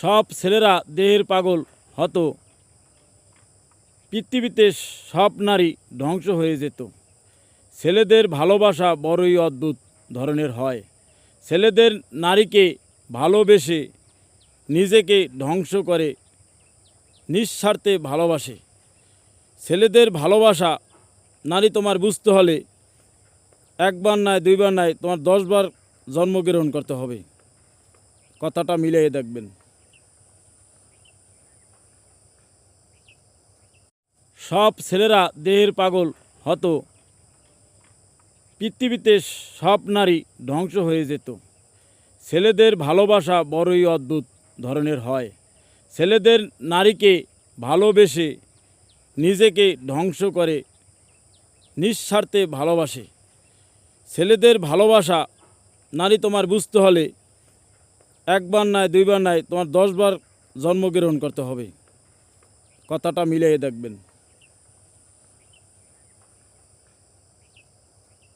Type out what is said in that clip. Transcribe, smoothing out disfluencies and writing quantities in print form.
সব ছেলেরা দেহের পাগল হতো, পৃথিবীতে সব নারী ধ্বংস হয়ে যেত। ছেলেদের ভালোবাসা বড়ই অদ্ভুত ধরনের হয়। ছেলেদের নারীকে ভালোবেসে নিজেকে ধ্বংস করে, নিঃস্বার্থে ভালোবাসে। ছেলেদের ভালোবাসা নারী তোমার বুঝতে হলে একবার নয়, দুইবার নয়, তোমার 10 বার জন্মগ্রহণ করতে হবে। কথাটা মিলিয়ে দেখবেন। সব ছেলেরা দেহের পাগল হতো, পৃথিবীতে সব নারী ধ্বংস হয়ে যেত। ছেলেদের ভালোবাসা বড়ই অদ্ভুত ধরনের হয়। ছেলেদের নারীকে ভালোবেসে নিজেকে ধ্বংস করে, নিঃস্বার্থে ভালোবাসে। ছেলেদের ভালোবাসা নারী তোমার বুঝতে হলে একবার নয়, দুইবার নয়, তোমার 10 বার জন্মগ্রহণ করতে হবে। কথাটা মিলিয়ে দেখবেন।